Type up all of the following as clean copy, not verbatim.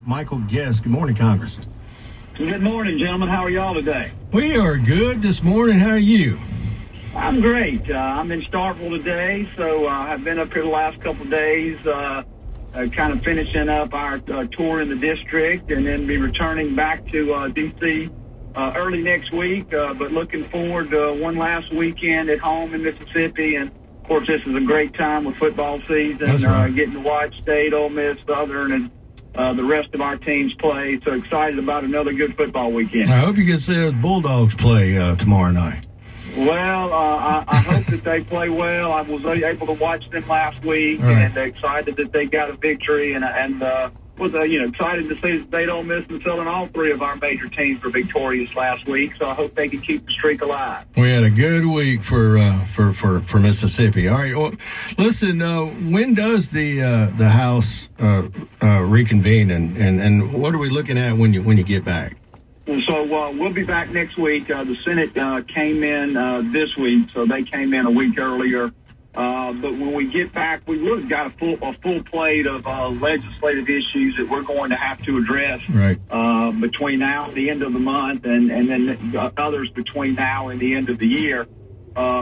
Michael Guest. Good morning, Congressman. Good morning, gentlemen. How are y'all today? We are good this morning. How are you? I'm great. I'm in Starkville today, so I've been up here the last couple of days, kind of finishing up our tour in the district, and then be returning back to D.C. Early next week, but looking forward to one last weekend at home in Mississippi. And, of course, this is a great time with football season, right. Getting to watch State, Ole Miss, Southern, and the rest of our teams play. So excited about another good football weekend. I hope you get to see those Bulldogs play tomorrow night. Well, I hope that they play well. I was able to watch them last week, right. And excited that they got a victory, and was excited to see State, Ole Miss, and Southern. All three of our major teams were victorious last week, so I hope they can keep the streak alive. We had a good week for Mississippi. All right, well, listen. When does the House reconvene, and what are we looking at when you get back? So we'll be back next week. The Senate came in this week, so they came in a week earlier. But when we get back, we really got a full plate of legislative issues that we're going to have to address between now and the end of the month, and then others between now and the end of the year.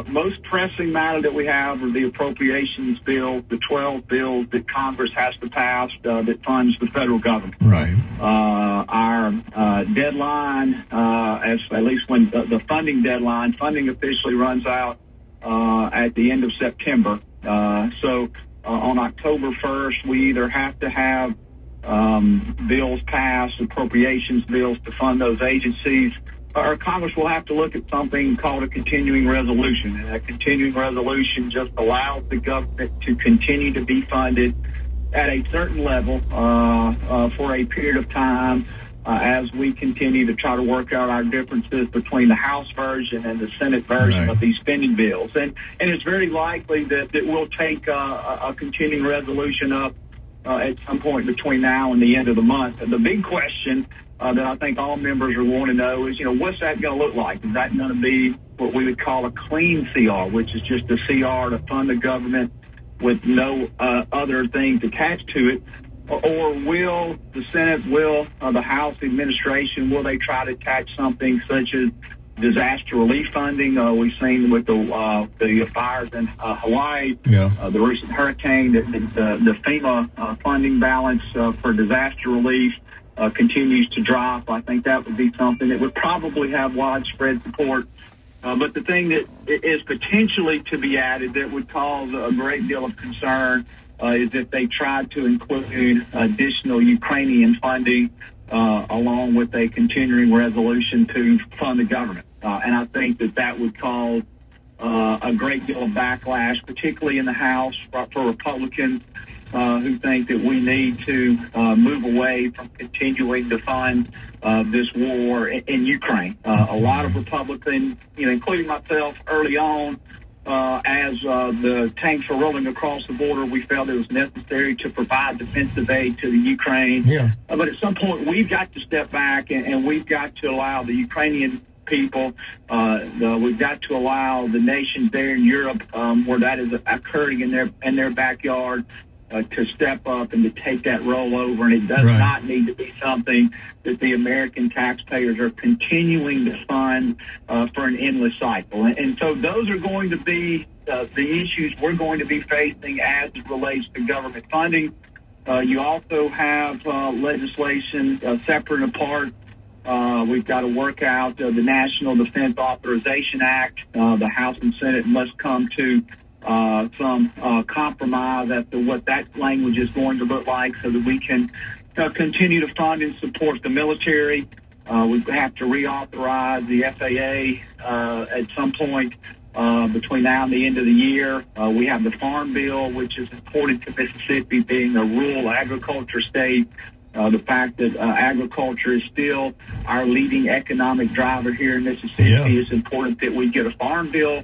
Most pressing matter that we have are the appropriations bills, the 12 bills that Congress has to pass that funds the federal government. Right. Our deadline, at least when the funding deadline, funding officially runs out at the end of September. So on October 1st, we either have to have bills passed, appropriations bills to fund those agencies, or Congress will have to look at something called a continuing resolution. And a continuing resolution just allows the government to continue to be funded at a certain level for a period of time as we continue to try to work out our differences between the House version and the Senate version of these spending bills. And it's very likely that we'll take a continuing resolution up at some point between now and the end of the month. And the big question that I think all members are wanting to know is, what's that going to look like? Is that going to be what we would call a clean CR, which is just a CR to fund the government with no other things attached to it? Or will the Senate, the House administration, will they try to attach something such as disaster relief funding? We've seen with the fires in Hawaii, the recent hurricane, the FEMA funding balance for disaster relief continues to drop. I think that would be something that would probably have widespread support. But the thing that is potentially to be added that would cause a great deal of concern is if they tried to include additional Ukrainian funding along with a continuing resolution to fund the government. And I think that would cause a great deal of backlash, particularly in the House for Republicans who think that we need to move away from continuing to fund this war in Ukraine. A lot of Republicans, including myself, early on, as the tanks were rolling across the border, we felt it was necessary to provide defensive aid to the Ukraine. But at some point, we've got to step back and we've got to allow the Ukrainian people, we've got to allow the nations there in Europe where that is occurring in their backyard to step up and to take that role over. And it does not need to be something that the American taxpayers are continuing to fund for an endless cycle. And so those are going to be the issues we're going to be facing as it relates to government funding. You also have legislation separate and apart. We've got to work out the National Defense Authorization Act. The House and Senate must come to some compromise as to what that language is going to look like so that we can continue to fund and support the military. We have to reauthorize the FAA at some point between now and the end of the year. We have the Farm Bill, which is important to Mississippi being a rural agriculture state. The fact that agriculture is still our leading economic driver here in Mississippi is important that we get a farm bill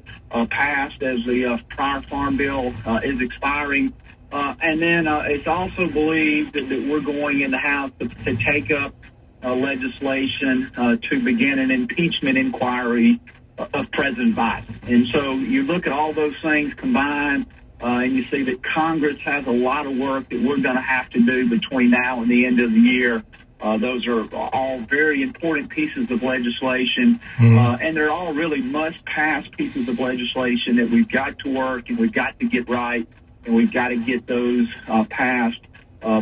passed as the prior farm bill is expiring. And then it's also believed that we're going in the House to take up legislation to begin an impeachment inquiry of President Biden. And so you look at all those things combined, and you see that Congress has a lot of work that we're going to have to do between now and the end of the year. Those are all very important pieces of legislation, and they're all really must-pass pieces of legislation that we've got to work and we've got to get right, and we've got to get those passed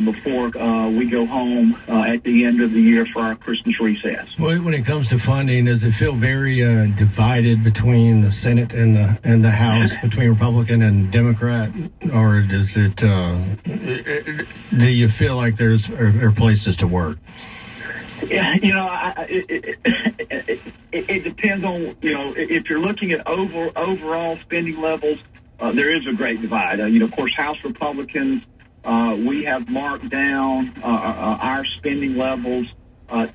before we go home at the end of the year for our Christmas recess. Well, when it comes to funding, does it feel very divided between the Senate and the House, between Republican and Democrat, or does it? Do you feel like there are places to work? Yeah, it depends on, if you're looking at overall spending levels, there is a great divide. Of course, House Republicans, we have marked down our spending levels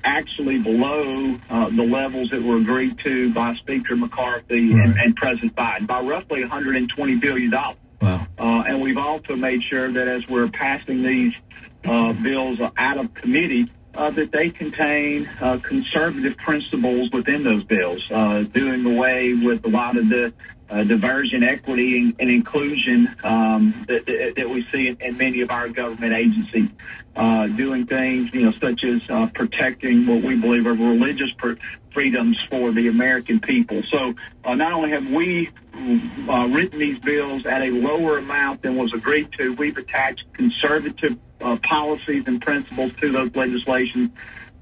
actually below the levels that were agreed to by Speaker McCarthy and President Biden by roughly $120 billion. Wow. And we've also made sure that as we're passing these bills out of committee, that they contain conservative principles within those bills, doing away with a lot of the diversion, equity, and inclusion that we see in many of our government agencies, doing things, such as protecting what we believe are religious freedoms for the American people. So not only have we written these bills at a lower amount than was agreed to, we've attached conservative policies and principles to those legislations,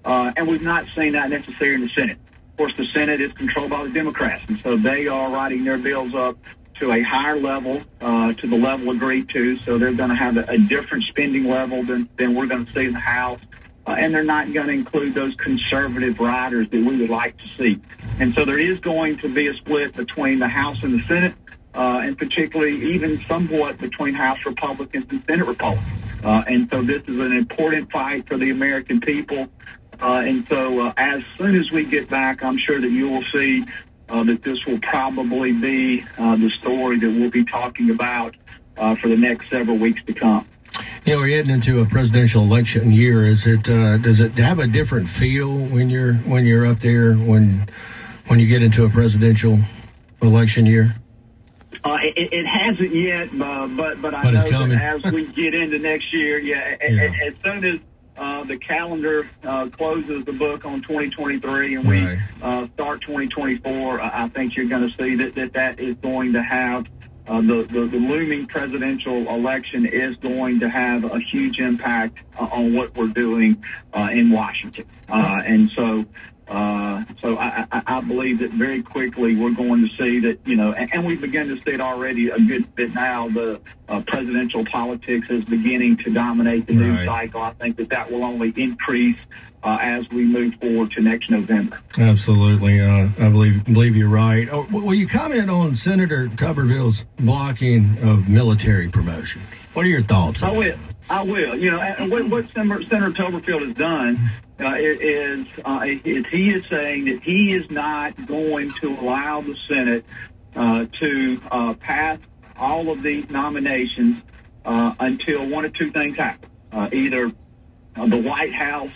and we've not seen that necessarily in the Senate. Of course, the Senate is controlled by the Democrats, and so they are writing their bills up to a higher level, to the level agreed to, so they're going to have a different spending level than we're going to see in the House, and they're not going to include those conservative riders that we would like to see. And so there is going to be a split between the House and the Senate, and particularly even somewhat between House Republicans and Senate Republicans. And so this is an important fight for the American people. And so as soon as we get back, I'm sure that you will see that this will probably be the story that we'll be talking about for the next several weeks to come. We're heading into a presidential election year. Does it have a different feel when you're up there when you get into a presidential election year? It hasn't yet, but I know that as we get into next year, as soon as the calendar closes the book on 2023 and we start 2024, I think you're going to see that is going to have the looming presidential election is going to have a huge impact on what we're doing in Washington. And so I believe that very quickly we're going to see that, and we've begun to see it already a good bit now, the presidential politics is beginning to dominate the news cycle. I think that will only increase as we move forward to next November. Absolutely. I believe you're right. Will you comment on Senator Tuberville's blocking of military promotion? What are your thoughts on that? I will. And what Senator Tuberville has done is he is saying that he is not going to allow the Senate to pass all of these nominations until one of two things happen. Either the White House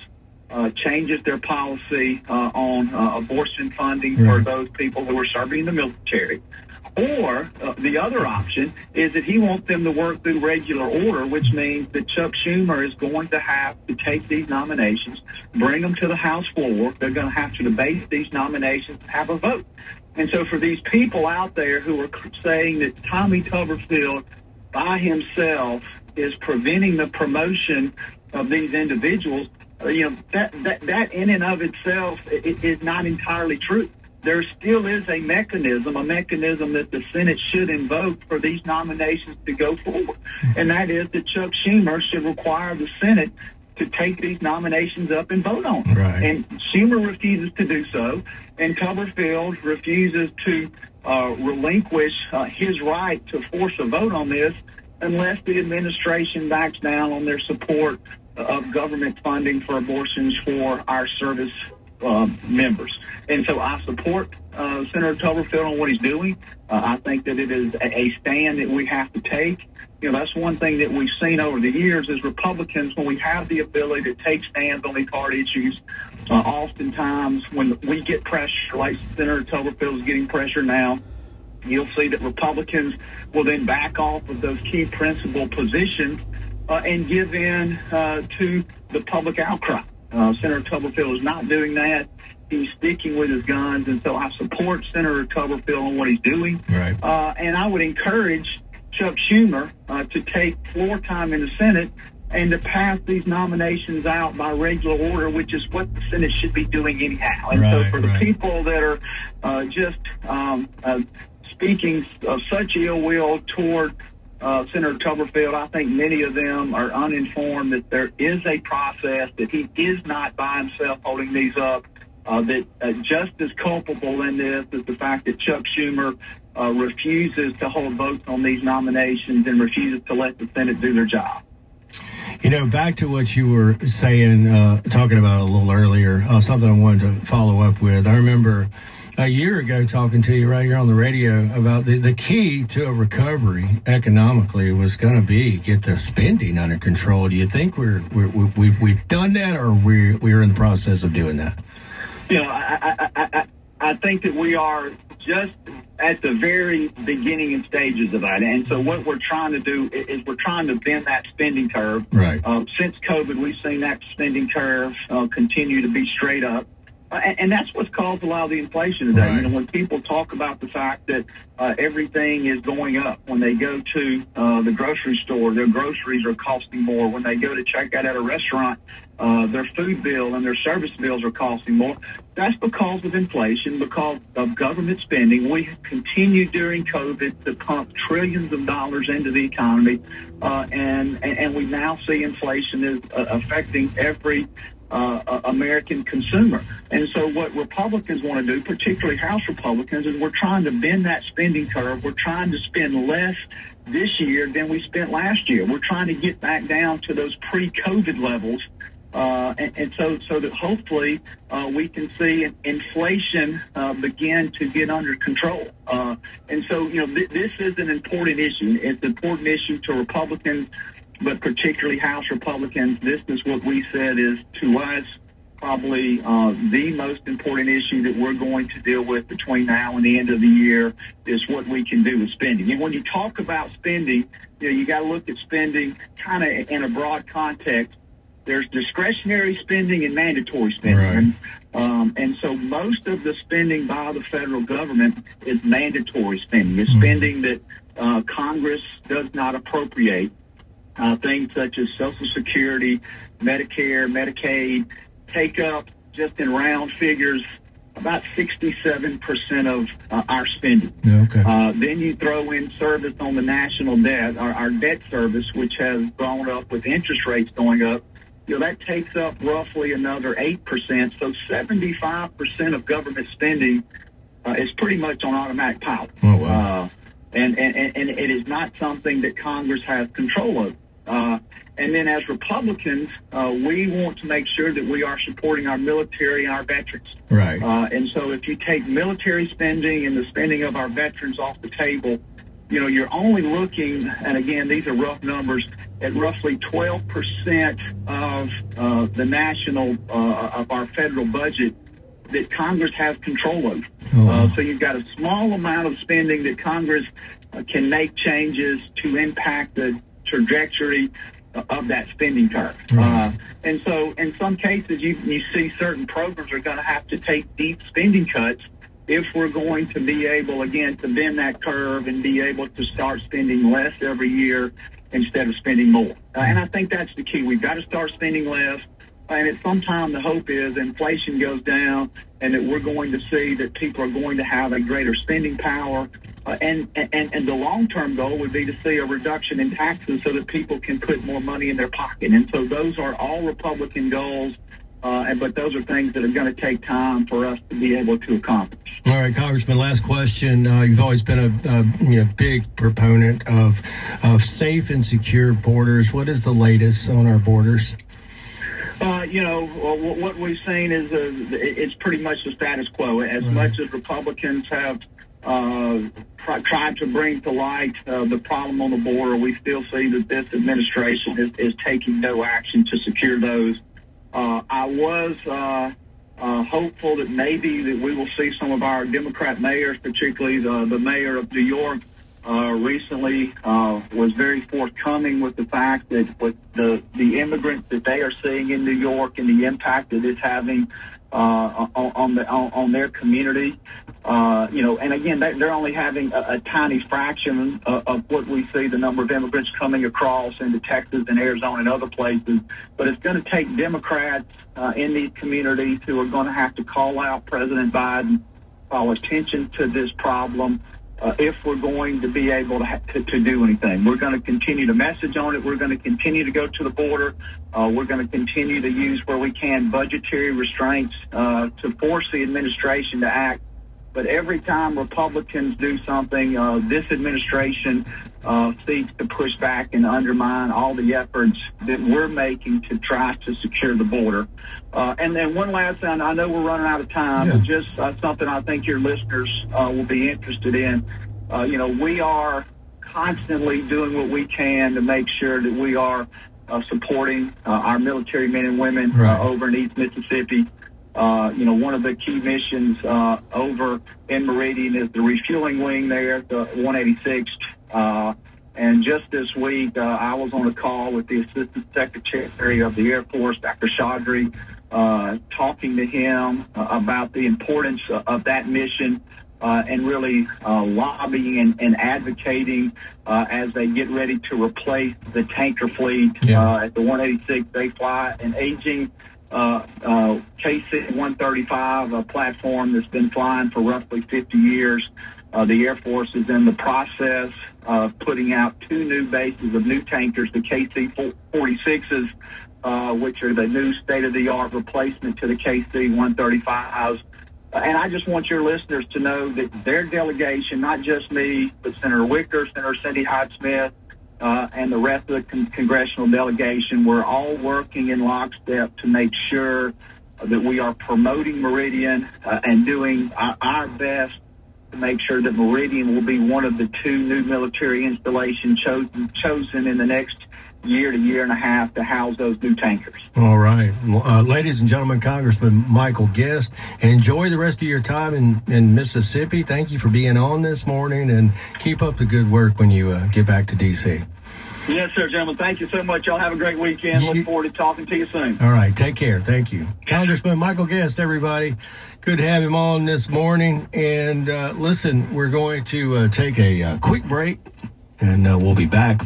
changes their policy on abortion funding for those people who are serving in the military, or the other option is that he wants them to work through regular order, which means that Chuck Schumer is going to have to take these nominations, bring them to the House floor. They're going to have to debate these nominations and have a vote. And so for these people out there who are saying that Tommy Tuberville by himself is preventing the promotion of these individuals, that in and of itself is not entirely true. There still is a mechanism that the Senate should invoke for these nominations to go forward. And that is that Chuck Schumer should require the Senate to take these nominations up and vote on them. Right. And Schumer refuses to do so, and Tuberville refuses to relinquish his right to force a vote on this unless the administration backs down on their support of government funding for abortions for our service members. And so I support Senator Tuberville on what he's doing. I think that it is a stand that we have to take. That's one thing that we've seen over the years is Republicans, when we have the ability to take stands on these hard issues, oftentimes when we get pressure, like Senator Tuberville is getting pressure now, you'll see that Republicans will then back off of those key principal positions and give in to the public outcry. Senator Tuberville is not doing that. He's sticking with his guns, and so I support Senator Tuberville on what he's doing. Right. And I would encourage Chuck Schumer to take floor time in the Senate and to pass these nominations out by regular order, which is what the Senate should be doing anyhow. And so for the people that are just speaking of such ill will toward Senator Tuberville, I think many of them are uninformed that there is a process, that he is not by himself holding these up, that just as culpable in this is the fact that Chuck Schumer refuses to hold votes on these nominations and refuses to let the Senate do their job. You know, back to what you were saying, talking about a little earlier, something I wanted to follow up with. I remember a year ago talking to you right here on the radio about the key to a recovery economically was going to be get the spending under control. Do you think we've done that, or we're in the process of doing that? You know, I think that we are just at the very beginning and stages of that. And so what we're trying to do is we're trying to bend that spending curve. Right. Since COVID, we've seen that spending curve continue to be straight up. And that's what's caused a lot of the inflation today. Right. You know, when people talk about the fact that everything is going up, when they go to the grocery store, their groceries are costing more. When they go to check out at a restaurant, their food bill and their service bills are costing more. That's because of inflation, because of government spending. We continued during COVID to pump trillions of dollars into the economy, and we now see inflation is affecting every American consumer. And so what Republicans want to do, particularly House Republicans, is we're trying to bend that spending curve. We're trying to spend less this year than we spent last year. We're trying to get back down to those pre-COVID levels. And so that hopefully we can see inflation begin to get under control. And so, you know, this is an important issue. It's an important issue to Republicans, but particularly House Republicans. This is what we said is, to us, probably the most important issue that we're going to deal with between now and the end of the year is what we can do with spending. And when you talk about spending, you know, you got to look at spending kind of in a broad context. There's discretionary spending and mandatory spending. Right. And so most of the spending by the federal government is mandatory spending. It's spending that Congress does not appropriate. Things such as Social Security, Medicare, Medicaid take up, just in round figures, about 67% of our spending. Okay. Then you throw in service on the national debt, our debt service, which has gone up with interest rates going up. You know, that takes up roughly another 8%. So 75% of government spending is pretty much on automatic pilot. Oh, wow. And it is not something that Congress has control of. And then as Republicans, we want to make sure that we are supporting our military and our veterans. Right. And so if you take military spending and the spending of our veterans off the table, you know, you're only looking, and again, these are rough numbers, at roughly 12% of the national, of our federal budget that Congress has control of. Oh. So you've got a small amount of spending that Congress can make changes to impact the trajectory of that spending curve. And so in some cases, you see certain programs are going to have to take deep spending cuts if we're going to be able, again, to bend that curve and be able to start spending less every year instead of spending more. And I think that's the key. We've got to start spending less. And at some time, the hope is inflation goes down and that we're going to see that people are going to have a greater spending power. And the long-term goal would be to see a reduction in taxes so that people can put more money in their pocket. And so those are all Republican goals, but those are things that are going to take time for us to be able to accomplish. All right, Congressman, last question. You've always been a big proponent of safe and secure borders. What is the latest on our borders? What we've seen is it's pretty much the status quo. As much as Republicans have tried to bring to light the problem on the border, we still see that this administration is taking no action to secure those. I was hopeful that maybe that we will see some of our Democrat mayors, particularly the mayor of New York, recently was very forthcoming with the fact that with the immigrants that they are seeing in New York and the impact that it's having on their community, and again, they're only having a tiny fraction of what we see the number of immigrants coming across into Texas and Arizona and other places. But it's going to take Democrats in these communities who are going to have to call out President Biden, call attention to this problem. If we're going to be able to do anything, we're going to continue to message on it. We're going to continue to go to the border. We're going to continue to use where we can budgetary restraints to force the administration to act. But every time Republicans do something, this administration seeks to push back and undermine all the efforts that we're making to try to secure the border. And then one last thing, I know we're running out of time, but just something I think your listeners will be interested in. We are constantly doing what we can to make sure that we are supporting our military men and women over in East Mississippi. One of the key missions over in Meridian is the refueling wing there, the 186th. And just this week, I was on a call with the Assistant Secretary of the Air Force, Dr. Chaudhry, talking to him about the importance of that mission and really lobbying and advocating as they get ready to replace the tanker fleet at the 186. They fly an aging KC-135, a platform that's been flying for roughly 50 years. The Air Force is in the process of putting out 2 new bases of new tankers, the KC-46s, which are the new state-of-the-art replacement to the KC-135s. And I just want your listeners to know that their delegation, not just me, but Senator Wicker, Senator Cindy Hyde-Smith, and the rest of the congressional delegation, we're all working in lockstep to make sure that we are promoting Meridian and doing our best to make sure that Meridian will be one of the 2 new military installations chosen in the next year to year and a half to house those new tankers. All right. Ladies and gentlemen, Congressman Michael Guest, enjoy the rest of your time in Mississippi. Thank you for being on this morning, and keep up the good work when you get back to D.C. Yes, sir, gentlemen. Thank you so much. Y'all have a great weekend. Look forward to talking to you soon. All right. Take care. Thank you. Congressman Michael Guest, everybody. Good to have him on this morning. And listen, we're going to take a quick break, and we'll be back